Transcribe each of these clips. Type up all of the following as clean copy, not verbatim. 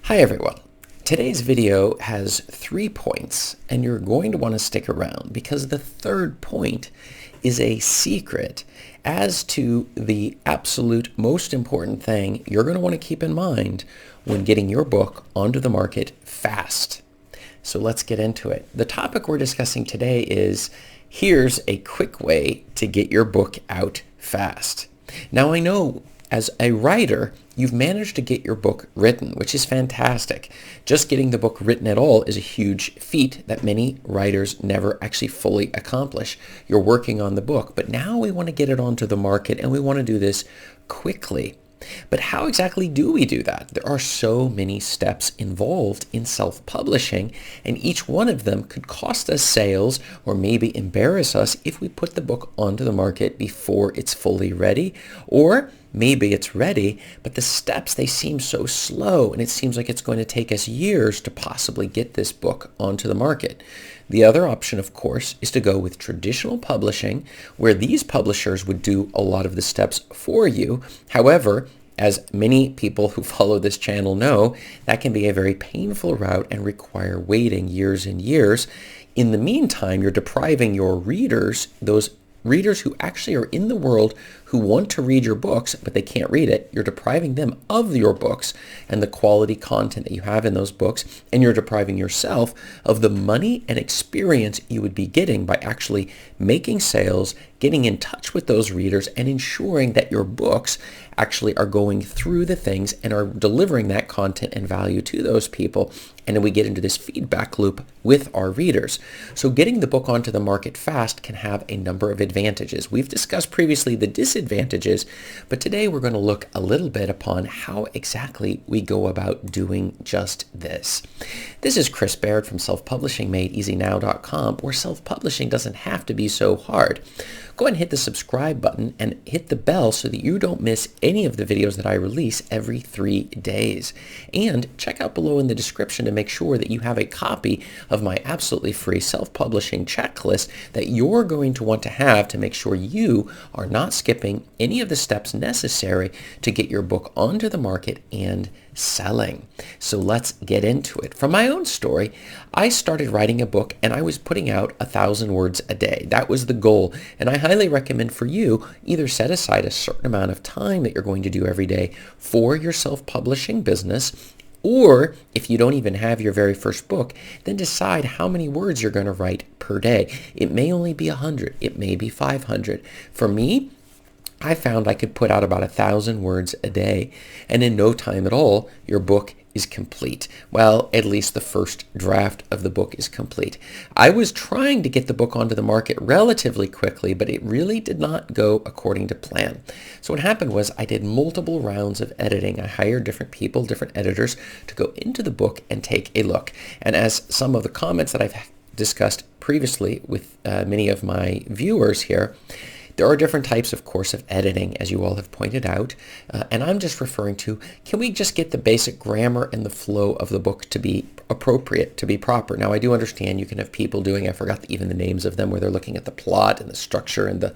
Hi everyone. Today's video has 3 points and you're going to want to stick around because the third point is a secret as to the absolute most important thing you're going to want to keep in mind when getting your book onto the market fast. So let's get into it. The topic we're discussing today is here's a quick way to get your book out fast. Now I know as a writer, you've managed to get your book written, which is fantastic. Just getting the book written at all is a huge feat that many writers never actually fully accomplish. You're working on the book, but now we want to get it onto the market and we want to do this quickly. But how exactly do we do that? There are so many steps involved in self-publishing, and each one of them could cost us sales or maybe embarrass us if we put the book onto the market before it's fully ready, or maybe it's ready, but the steps, they seem so slow, and it seems like it's going to take us years to possibly get this book onto the market. The other option, of course, is to go with traditional publishing, where these publishers would do a lot of the steps for you. However, as many people who follow this channel know, that can be a very painful route and require waiting years and years. In the meantime, you're depriving your readers, those readers who actually are in the world who want to read your books, but they can't read it. You're depriving them of your books and the quality content that you have in those books, and you're depriving yourself of the money and experience you would be getting by actually making sales, getting in touch with those readers, and ensuring that your books actually are going through the things and are delivering that content and value to those people. And then we get into this feedback loop with our readers. So getting the book onto the market fast can have a number of advantages. We've discussed previously the disadvantages, but today we're going to look a little bit upon how exactly we go about doing just this. This is Chris Baird from selfpublishingmadeeasynow.com, where self-publishing doesn't have to be so hard. Go ahead and hit the subscribe button and hit the bell so that you don't miss any of the videos that I release every 3 days. And check out below in the description to make sure that you have a copy of my absolutely free self-publishing checklist that you're going to want to have to make sure you are not skipping any of the steps necessary to get your book onto the market and selling. So let's get into it. From my own story, I started writing a book and I was putting out 1,000 words a day. That was the goal. And I highly recommend for you, either set aside a certain amount of time that you're going to do every day for your self-publishing business, or if you don't even have your very first book, then decide how many words you're going to write per day. It may only be 100. It may be 500. For me, I found I could put out about 1,000 words a day, and in no time at all, your book is complete. Well, at least the first draft of the book is complete. I was trying to get the book onto the market relatively quickly, but it really did not go according to plan. So what happened was I did multiple rounds of editing. I hired different people, different editors, to go into the book and take a look. And as some of the comments that I've discussed previously with many of my viewers here, there are different types, of course, of editing, as you all have pointed out, and I'm just referring to, can we just get the basic grammar and the flow of the book to be appropriate, to be proper? Now, I do understand you can have people doing, I forgot even the names of them, where they're looking at the plot and the structure and the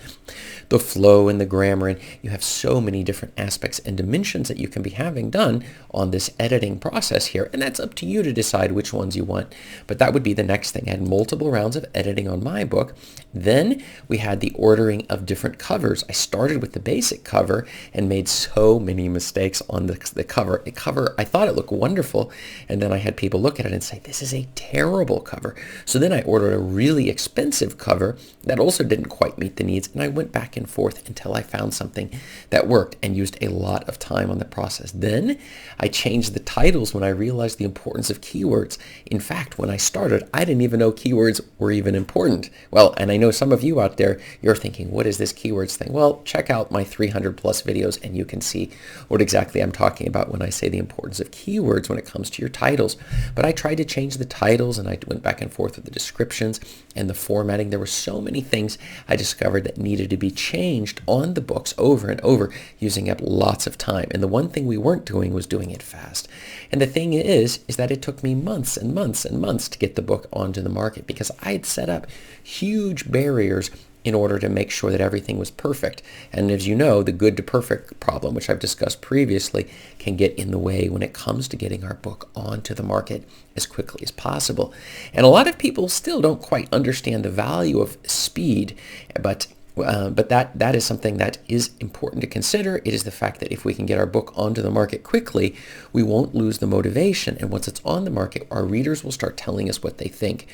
flow and the grammar, and you have so many different aspects and dimensions that you can be having done on this editing process here, and that's up to you to decide which ones you want. But that would be the next thing. I had multiple rounds of editing on my book. Then we had the ordering of different covers. I started with the basic cover and made so many mistakes on the cover. A cover, I thought it looked wonderful, and then I had people look at it and say, this is a terrible cover. So then I ordered a really expensive cover that also didn't quite meet the needs, and I went back and forth until I found something that worked and used a lot of time on the process. Then I changed the titles when I realized the importance of keywords. In fact, when I started, I didn't even know keywords were even important. Well, and I know some of you out there, you're thinking, what is this keywords thing? Well, check out my 300 plus videos and you can see what exactly I'm talking about when I say the importance of keywords when it comes to your titles. But I tried to change the titles and I went back and forth with the descriptions and the formatting. There were so many things I discovered that needed to be changed on the books over and over, using up lots of time. And the one thing we weren't doing was doing it fast. And the thing is that it took me months and months and months to get the book onto the market because I had set up huge barriers in order to make sure that everything was perfect. And as you know, the good to perfect problem, which I've discussed previously, can get in the way when it comes to getting our book onto the market as quickly as possible. And a lot of people still don't quite understand the value of speed, but that is something that is important to consider. It is the fact that if we can get our book onto the market quickly, we won't lose the motivation. And once it's on the market, our readers will start telling us what they think.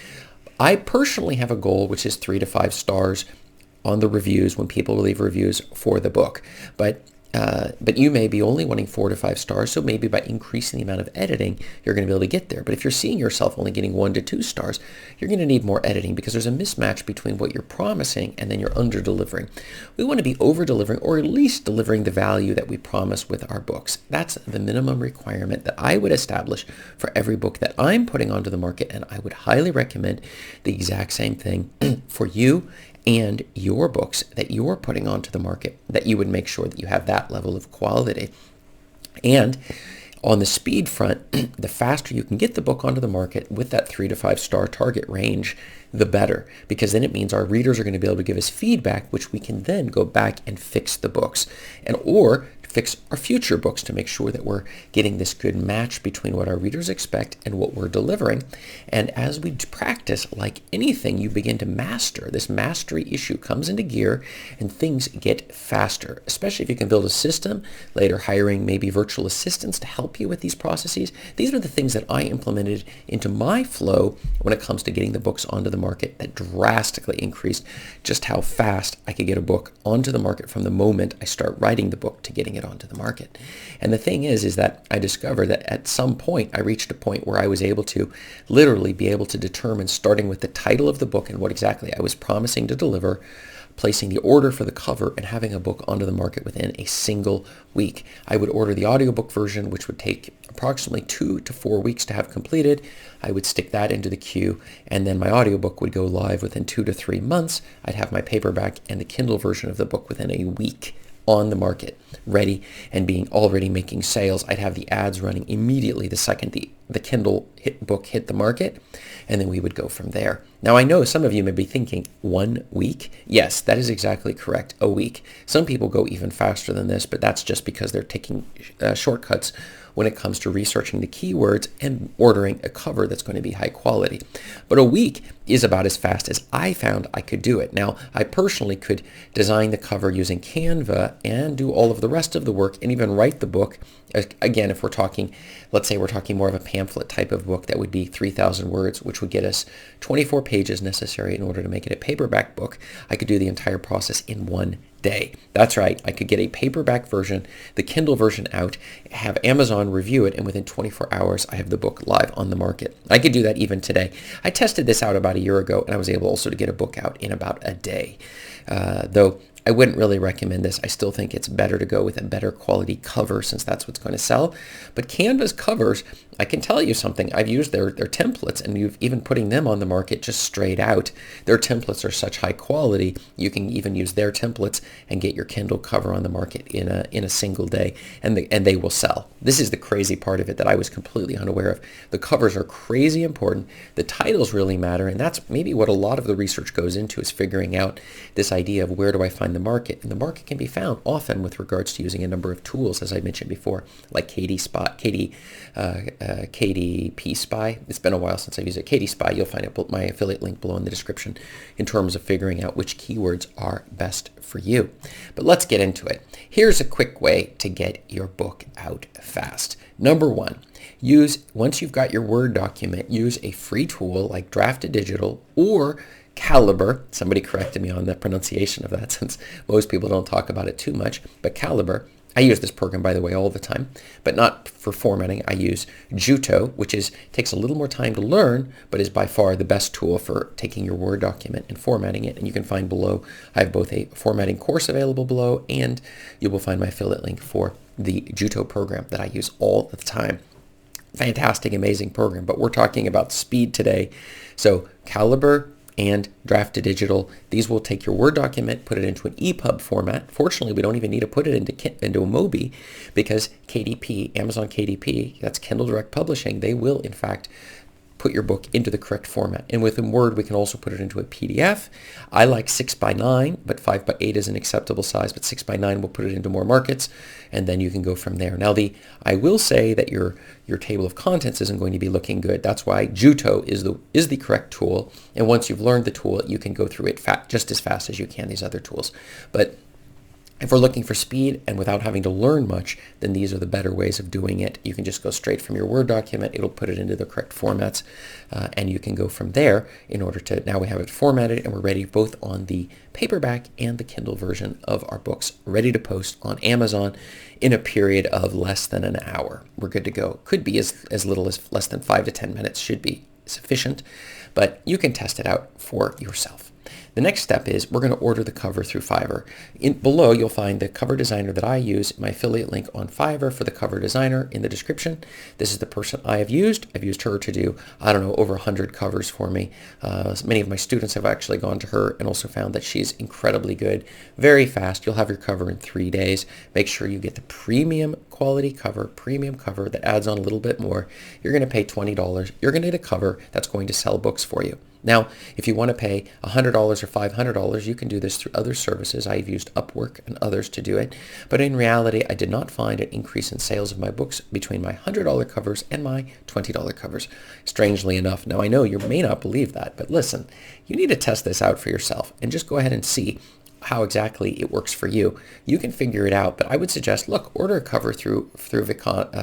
I personally have a goal, which is 3 to 5 stars on the reviews when people leave reviews for the book. But you may be only wanting 4 to 5 stars, so maybe by increasing the amount of editing, you're going to be able to get there. But if you're seeing yourself only getting 1 to 2 stars, you're going to need more editing because there's a mismatch between what you're promising and then you're under-delivering. We want to be over-delivering, or at least delivering the value that we promise with our books. That's the minimum requirement that I would establish for every book that I'm putting onto the market, and I would highly recommend the exact same thing for you and your books that you're putting onto the market, that you would make sure that you have that level of quality. And on the speed front, the faster you can get the book onto the market with that 3 to 5 star target range, the better, because then it means our readers are going to be able to give us feedback, which we can then go back and fix the books, and or fix our future books to make sure that we're getting this good match between what our readers expect and what we're delivering. And as we practice, like anything, you begin to master. This mastery issue comes into gear and things get faster, especially if you can build a system, later hiring maybe virtual assistants to help you with these processes. These are the things that I implemented into my flow when it comes to getting the books onto the market that drastically increased just how fast I could get a book onto the market from the moment I start writing the book to getting it onto the market. And the thing is that I discovered that at some point I reached a point where I was able to literally be able to determine, starting with the title of the book and what exactly I was promising to deliver, placing the order for the cover, and having a book onto the market within a single week. I would order the audiobook version, which would take approximately 2 to 4 weeks to have completed. I would stick that into the queue, and then my audiobook would go live within 2 to 3 months. I'd have my paperback and the Kindle version of the book within a week on the market, ready and being already making sales. I'd have the ads running immediately the second the Kindle book hit the market, and then we would go from there. Now, I know some of you may be thinking, 1 week? Yes, that is exactly correct, a week. Some people go even faster than this, but that's just because they're taking shortcuts when it comes to researching the keywords and ordering a cover that's going to be high quality. But a week is about as fast as I found I could do it. Now, I personally could design the cover using Canva and do all of the rest of the work and even write the book. Again, if we're talking, let's say we're talking more of a pamphlet type of book, that would be 3,000 words, which would get us 24 pages necessary in order to make it a paperback book. I could do the entire process in 1 day. That's right. I could get a paperback version, the Kindle version out, have Amazon review it, and within 24 hours, I have the book live on the market. I could do that even today. I tested this out about a year ago, and I was able also to get a book out in about a day. Though I wouldn't really recommend this. I still think it's better to go with a better quality cover, since that's what's going to sell. But Canva's covers, I can tell you something. I've used their templates, and you've even putting them on the market just straight out. Their templates are such high quality, you can even use their templates and get your Kindle cover on the market in a single day, and they will sell. This is the crazy part of it that I was completely unaware of. The covers are crazy important. The titles really matter, and that's maybe what a lot of the research goes into, is figuring out this idea of where do I find the market. And the market can be found often with regards to using a number of tools, as I mentioned before, like KDSpy. It's been a while since I've used it. KDSpy, you'll find my affiliate link below in the description in terms of figuring out which keywords are best for you. But let's get into it. Here's a quick way to get your book out fast. Number 1, once you've got your Word document, use a free tool like Draft Digital or Calibre. Somebody corrected me on the pronunciation of that, since most people don't talk about it too much, but Calibre. I use this program, by the way, all the time, but not for formatting. I use Juto, which takes a little more time to learn, but is by far the best tool for taking your Word document and formatting it. And you can find below, I have both a formatting course available below, and you will find my affiliate link for the Juto program that I use all the time. Fantastic, amazing program, but we're talking about speed today. So Calibre and Draft Digital, these will take your Word document, put it into an EPUB format. Fortunately, we don't even need to put it into a Mobi, because KDP, Amazon KDP, that's Kindle Direct Publishing, they will in fact put your book into the correct format. And within Word, we can also put it into a PDF. I like 6x9, but 5x8 is an acceptable size, but 6x9 will put it into more markets, and then you can go from there. Now, I will say that your table of contents isn't going to be looking good. That's why Juto is the correct tool, and once you've learned the tool, you can go through it just as fast as you can these other tools. But if we're looking for speed and without having to learn much, then these are the better ways of doing it. You can just go straight from your Word document. It'll put it into the correct formats, and you can go from there in order to, now we have it formatted and we're ready both on the paperback and the Kindle version of our books, ready to post on Amazon in a period of less than an hour. We're good to go. Could be as little as less than 5 to 10 minutes, should be sufficient, but you can test it out for yourself. The next step is we're going to order the cover through Fiverr. Below, you'll find the cover designer that I use, my affiliate link on Fiverr for the cover designer in the description. This is the person I have used. I've used her to do, I don't know, over 100 covers for me. Many of my students have actually gone to her and also found that she's incredibly good, very fast. You'll have your cover in 3 days. Make sure you get the premium quality cover, premium cover that adds on a little bit more. You're going to pay $20. You're going to get a cover that's going to sell books for you. Now, if you want to pay $100 or $500, you can do this through other services. I've used Upwork and others to do it. But in reality, I did not find an increase in sales of my books between my $100 covers and my $20 covers, strangely enough. Now, I know you may not believe that, but listen, you need to test this out for yourself and just go ahead and see how exactly it works for you. You can figure it out, but I would suggest, look, order a cover through my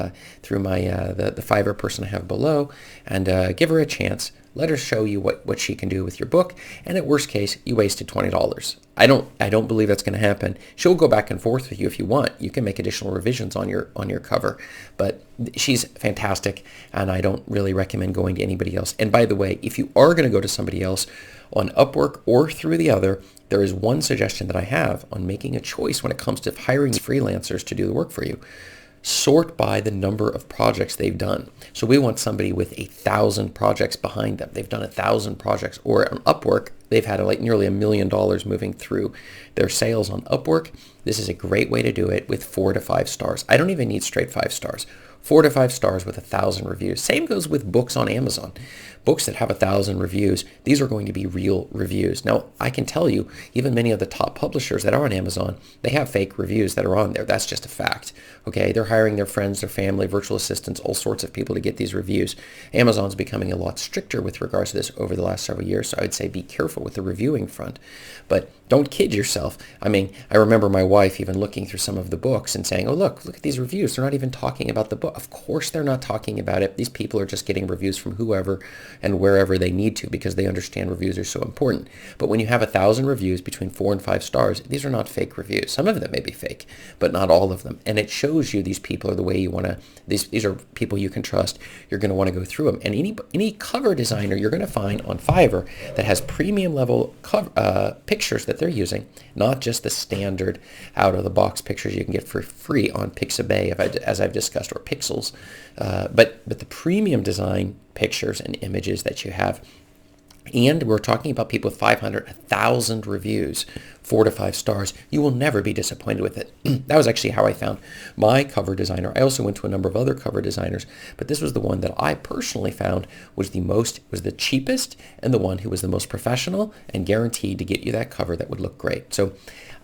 the Fiverr person I have below, and give her a chance. Let her show you what she can do with your book, and at worst case, you wasted $20. I don't believe that's going to happen. She'll go back and forth with you if you want. You can make additional revisions on your cover, but she's fantastic, and I don't really recommend going to anybody else. And by the way, if you are going to go to somebody else on Upwork or through the other, there is one suggestion that I have on making a choice when it comes to hiring freelancers to do the work for you. Sort by the number of projects they've done. So we want somebody with 1,000 projects behind them. They've done 1,000 projects. Or on Upwork, they've had like nearly $1 million moving through their sales on Upwork. This is a great way to do it with 4 to 5 stars. I don't even need straight 5 stars. 4 to 5 stars with 1,000 reviews. Same goes with books on Amazon. Books that have 1,000 reviews, these are going to be real reviews. Now, I can tell you, even many of the top publishers that are on Amazon, they have fake reviews that are on there. That's just a fact. Okay, they're hiring their friends, their family, virtual assistants, all sorts of people to get these reviews. Amazon's becoming a lot stricter with regards to this over the last several years, so I'd say be careful with the reviewing front. But don't kid yourself. I mean, I remember my wife even looking through some of the books and saying, oh, look at these reviews. They're not even talking about the book. Of course they're not talking about it. These people are just getting reviews from whoever and wherever they need to because they understand reviews are so important. But when you have 1,000 reviews between 4 and 5 stars, these are not fake reviews. Some of them may be fake, but not all of them. And it shows you these people are the way you want to, these are people you can trust. You're going to want to go through them. And any cover designer you're going to find on Fiverr that has premium level cover, pictures that they're using, not just the standard out-of-the-box pictures you can get for free on Pixabay, as I've discussed, or Pixels, but the premium design pictures and images that you have. And we're talking about people with 500, 1,000 reviews, 4 to 5 stars. You will never be disappointed with it. That was actually how I found my cover designer. I also went to a number of other cover designers, but this was the one that I personally found was the cheapest and the one who was the most professional and guaranteed to get you that cover that would look great. So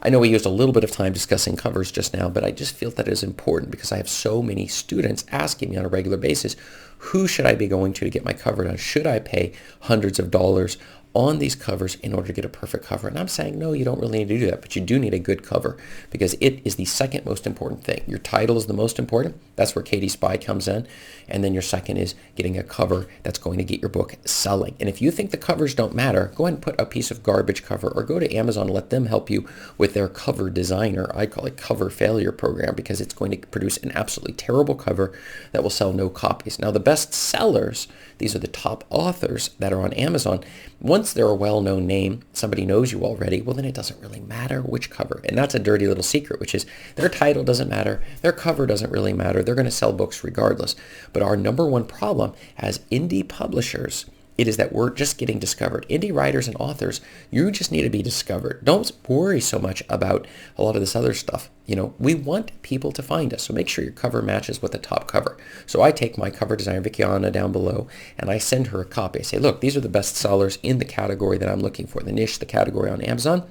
I know we used a little bit of time discussing covers just now, but I just feel that it is important because I have so many students asking me on a regular basis, who should I be going to get my cover done? Should I pay hundreds of dollars on these covers in order to get a perfect cover? And I'm saying, no, you don't really need to do that, but you do need a good cover because it is the second most important thing. Your title is the most important. That's where KDSpy comes in. And then your second is getting a cover that's going to get your book selling. And if you think the covers don't matter, go ahead and put a piece of garbage cover or go to Amazon and let them help you with their cover designer. I call it cover failure program because it's going to produce an absolutely terrible cover that will sell no copies. Now, the best sellers, these are the top authors that are on Amazon. Once they're a well-known name, somebody knows you already, well, then it doesn't really matter which cover. And that's a dirty little secret, which is their title doesn't matter, their cover doesn't really matter. They're going to sell books regardless. But our number one problem as indie publishers It is that we're just getting discovered. Indie writers and authors, you just need to be discovered. Don't worry so much about a lot of this other stuff. We want people to find us, so make sure your cover matches with the top cover. So I take my cover designer, Vickiana, down below, and I send her a copy. I say, look, these are the best sellers in the category that I'm looking for, the niche, the category on Amazon.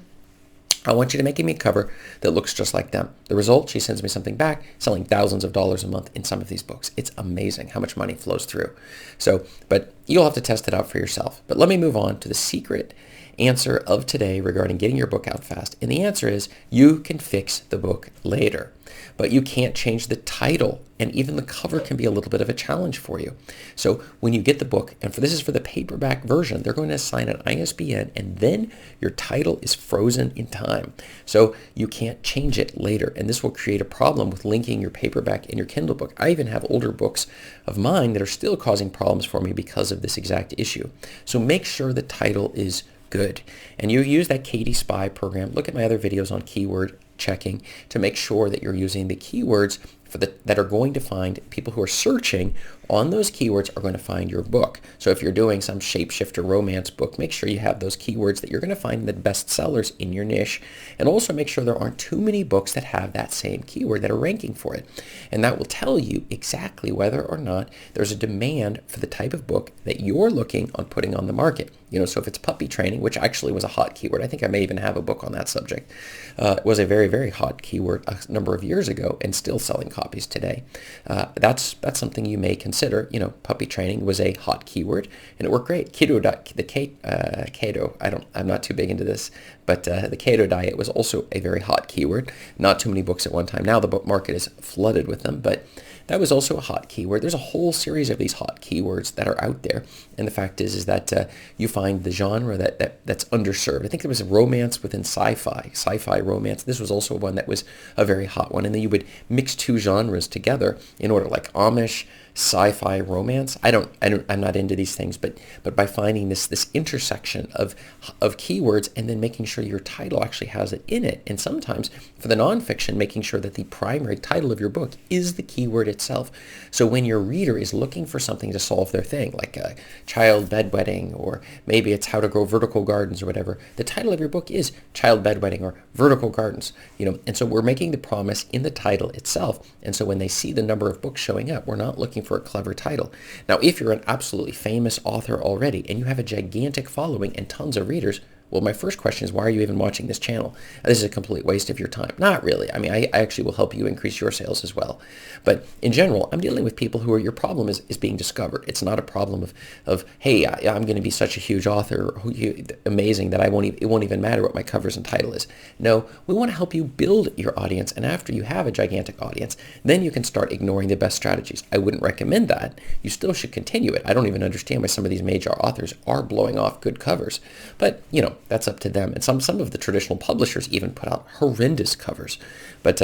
I want you to make me a cover that looks just like them. The result, she sends me something back, selling thousands of dollars a month in some of these books. It's amazing how much money flows through. But you'll have to test it out for yourself. But let me move on to the secret answer of today regarding getting your book out fast. And the answer is you can fix the book later, but you can't change the title. And even the cover can be a little bit of a challenge for you. So when you get the book, and this is for the paperback version, they're going to assign an ISBN, and then your title is frozen in time. So you can't change it later. And this will create a problem with linking your paperback and your Kindle book. I even have older books of mine that are still causing problems for me because of this exact issue. So make sure the title is good. And you use that KDSpy program. Look at my other videos on keyword checking to make sure that you're using the keywords that are going to find people who are searching on those keywords are going to find your book. So if you're doing some shapeshifter romance book, make sure you have those keywords that you're going to find the best sellers in your niche, and also make sure there aren't too many books that have that same keyword that are ranking for it. And that will tell you exactly whether or not there's a demand for the type of book that you're looking on putting on the market. So if it's puppy training, which actually was a hot keyword, I think I may even have a book on that subject, was a very, very hot keyword a number of years ago and still selling copies today. That's something you may consider. Puppy training was a hot keyword and it worked great. Keto, I'm not too big into this, but the keto diet was also a very hot keyword. Not too many books at one time. Now the book market is flooded with them, but that was also a hot keyword. There's a whole series of these hot keywords that are out there. And the fact is that you find the genre that's underserved. I think there was a romance within sci-fi romance. This was also one that was a very hot one. And then you would mix two genres together in order, like Amish, sci-fi romance. I'm not into these things, but by finding this intersection of keywords and then making sure your title actually has it in it. And sometimes for the nonfiction, making sure that the primary title of your book is the keyword itself. So when your reader is looking for something to solve their thing, like a child bedwetting, or maybe it's how to grow vertical gardens or whatever, the title of your book is child bedwetting or vertical gardens, and so we're making the promise in the title itself. And so when they see the number of books showing up, we're not looking for a clever title. Now, if you're an absolutely famous author already and you have a gigantic following and tons of readers, well, my first question is, why are you even watching this channel? This is a complete waste of your time. Not really. I mean, I actually will help you increase your sales as well. But in general, I'm dealing with people who are, your problem is being discovered. It's not a problem of hey, I'm going to be such a huge author, amazing, that it won't even matter what my covers and title is. No, we want to help you build your audience. And after you have a gigantic audience, then you can start ignoring the best strategies. I wouldn't recommend that. You still should continue it. I don't even understand why some of these major authors are blowing off good covers. But, that's up to them. And some of the traditional publishers even put out horrendous covers. But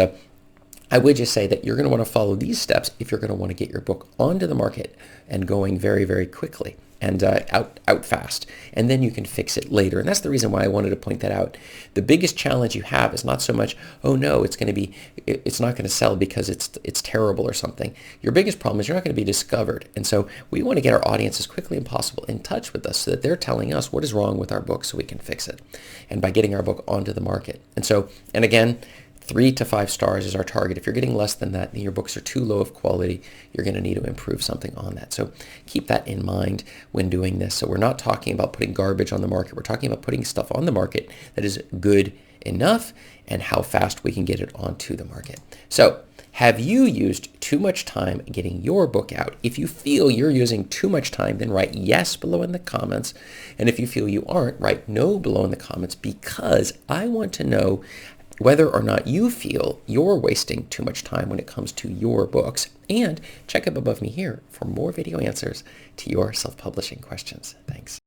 I would just say that you're going to want to follow these steps if you're going to want to get your book onto the market and going very, very quickly and out fast. And then you can fix it later. And that's the reason why I wanted to point that out. The biggest challenge you have is not so much, oh no, it's not going to sell because it's terrible or something. Your biggest problem is you're not going to be discovered. And so we want to get our audience as quickly as possible in touch with us so that they're telling us what is wrong with our book so we can fix it. And by getting our book onto the market. And again, 3 to 5 stars is our target. If you're getting less than that, then your books are too low of quality. You're going to need to improve something on that. So keep that in mind when doing this. So we're not talking about putting garbage on the market. We're talking about putting stuff on the market that is good enough and how fast we can get it onto the market. So have you used too much time getting your book out? If you feel you're using too much time, then write yes below in the comments. And if you feel you aren't, write no below in the comments, because I want to know whether or not you feel you're wasting too much time when it comes to your books. And check up above me here for more video answers to your self-publishing questions. Thanks.